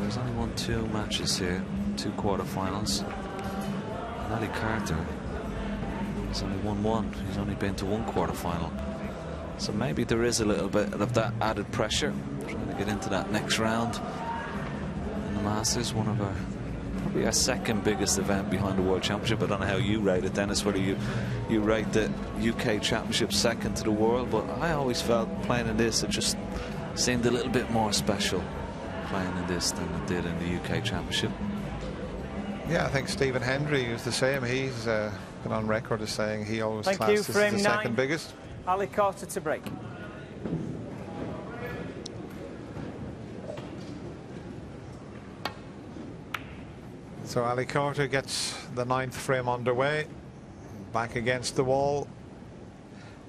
he's only won 2 matches here, 2 quarterfinals. And Ali Carter, he's only won 1. He's only been to 1 quarterfinal. So maybe there is a little bit of that added pressure trying to get into that next round in the Masters. One of our, probably our second biggest event behind the World Championship. I don't know how you rate it, Dennis, whether you rate the UK Championship second to the world, but I always felt playing in this, it just seemed a little bit more special playing in this than it did in the UK Championship. Yeah, I think Stephen Hendry was the same. He's been on record as saying he always Thank classed you, this as the FRAME9. second biggest. Ali Carter to break. So Ali Carter gets the 9th frame underway. Back against the wall.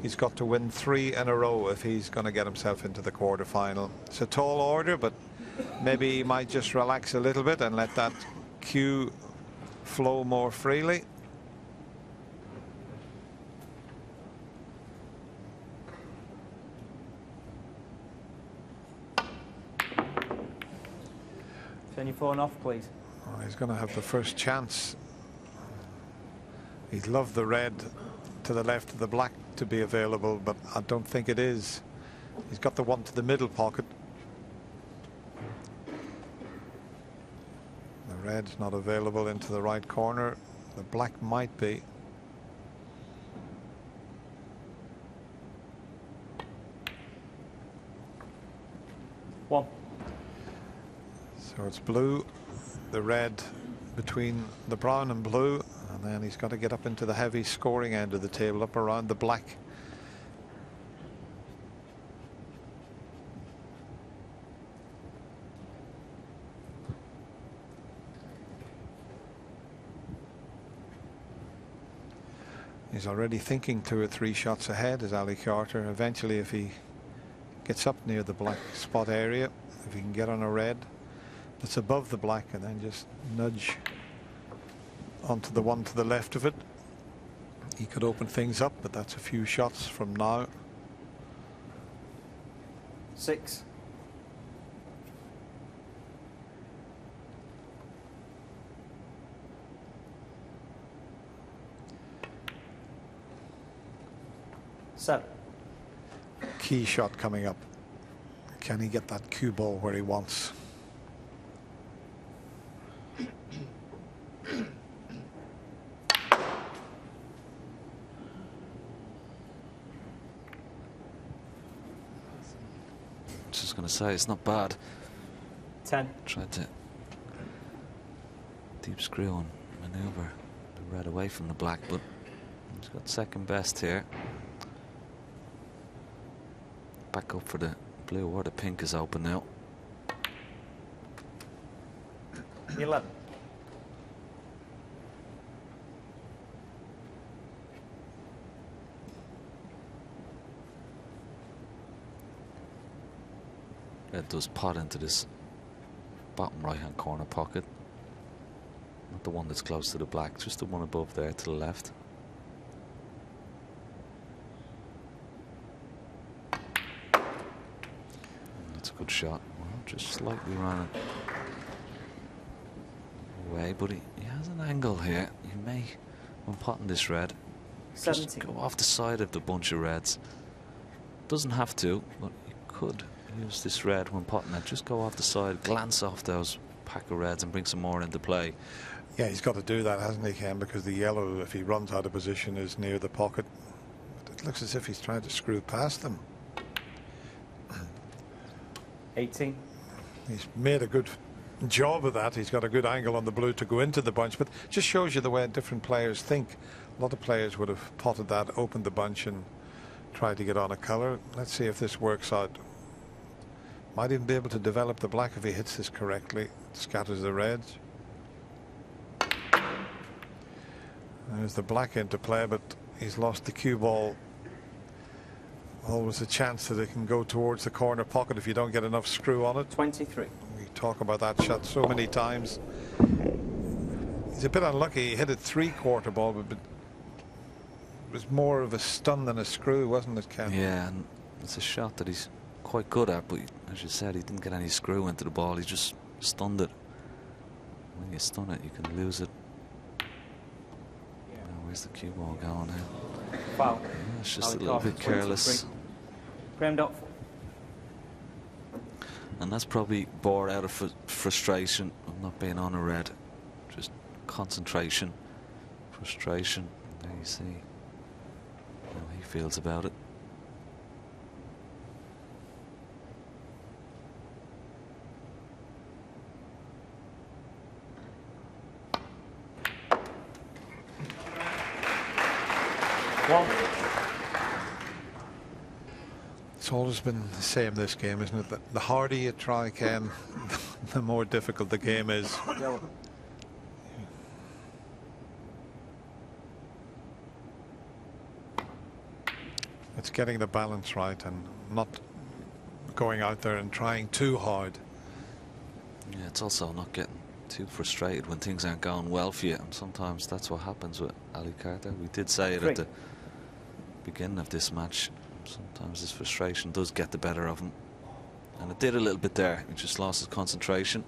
He's got to win 3 in a row if he's going to get himself into the quarterfinal. It's a tall order, but maybe he might just relax a little bit and let that cue flow more freely. Turn your phone off, please. Oh, he's going to have the first chance. He'd love the red to the left of the black to be available, but I don't think it is. He's got the one to the middle pocket. The red's not available into the right corner. The black might be. One. So it's blue, the red between the brown and blue, and then he's got to get up into the heavy scoring end of the table, up around the black. He's already thinking 2 or 3 shots ahead, is Ali Carter. Eventually, if he gets up near the black spot area, if he can get on a red that's above the black and then just nudge onto the one to the left of it, he could open things up, but that's a few shots from now. 6. Seven. Key shot coming up. Can he get that cue ball where he wants? Just going to say, it's not bad. 10. Tried to deep screw and maneuver the red away from the black, but he's got second best here. Back up for the blue, or the pink is open now. 11. Red does pot into this bottom right hand corner pocket. Not the one that's close to the black, just the one above there to the left. That's a good shot. Well, just slightly ran it away, but he has an angle here. He may, when potting this red, just 17. go off the side of the bunch of reds. Doesn't have to, but you could use this red when potting it. Just go off the side, glance off those pack of reds and bring some more into play. Yeah, he's got to do that, hasn't he, Ken? Because the yellow, if he runs out of position, is near the pocket. But it looks as if he's trying to screw past them. 18. He's made a good job of that. He's got a good angle on the blue to go into the bunch, but just shows you the way different players think. A lot of players would have potted that, opened the bunch and tried to get on a colour. Let's see if this works out. Might even be able to develop the black if he hits this correctly. Scatters the reds. There's the black into play, but he's lost the cue ball. Always a chance that it can go towards the corner pocket if you don't get enough screw on it. 23. We talk about that shot so many times. He's a bit unlucky. He hit it 3/4 ball, but it was more of a stun than a screw, wasn't it, Ken? Yeah, and it's a shot that he's quite good at, but as you said, he didn't get any screw into the ball. He just stunned it. When you stun it, you can lose it. Now, where's the cue ball going now? Foul. Yeah, it's just Ali a little Carter, bit careless. 23. Graeme Dott. And that's probably born out of frustration of not being on a red. Just concentration, frustration. There you see how he feels about it. It's always been the same this game, isn't it? The harder you try, Ken, the more difficult the game is. It's getting the balance right and not going out there and trying too hard. Yeah, it's also not getting too frustrated when things aren't going well for you, and sometimes that's what happens with Ali Carter. We did say it at the beginning of this match. Sometimes his frustration does get the better of him, and it did a little bit there. He just lost his concentration.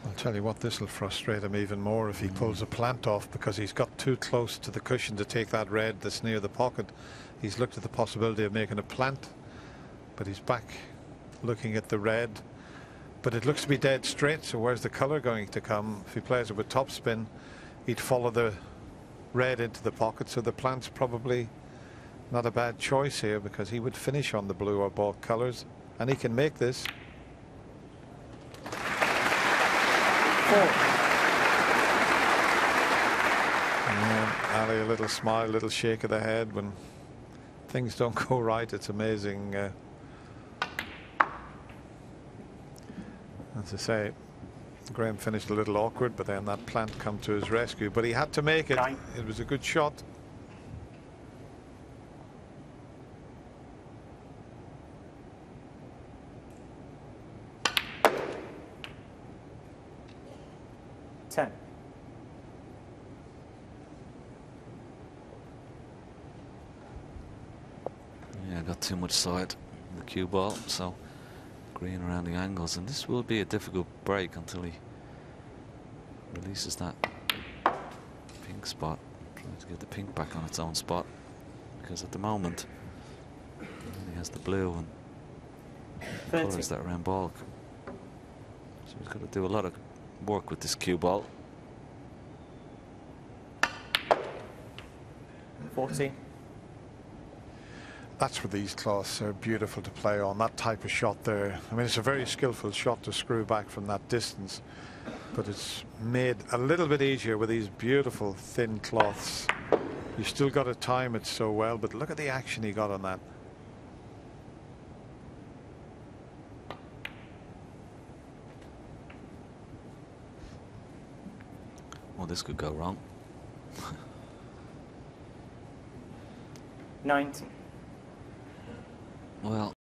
I'll tell you what, this will frustrate him even more if he pulls a plant off, because he's got too close to the cushion to take that red that's near the pocket. He's looked at the possibility of making a plant, but he's back looking at the red. But it looks to be dead straight, so where's the colour going to come? If he plays it with topspin, he'd follow the red into the pocket, so the plant's probably not a bad choice here, because he would finish on the blue or both colours, and he can make this. 4. Ali, a little smile, a little shake of the head when things don't go right. It's amazing. As I say, Graeme finished a little awkward, but then that plant come to his rescue. But he had to make it. 9. It was a good shot. Yeah, got too much side in the cue ball, so green around the angles, and this will be a difficult break until he releases that pink spot. Trying to get the pink back on its own spot, because at the moment he only has the blue and 30. colours that are in bulk. So he's got to do a lot of work with this cue ball. 40. That's where these cloths are beautiful to play on, that type of shot there. I mean, it's a very skillful shot to screw back from that distance, but it's made a little bit easier with these beautiful thin cloths. You still got to time it so well, but look at the action he got on that. Well, this could go wrong. 90. Well,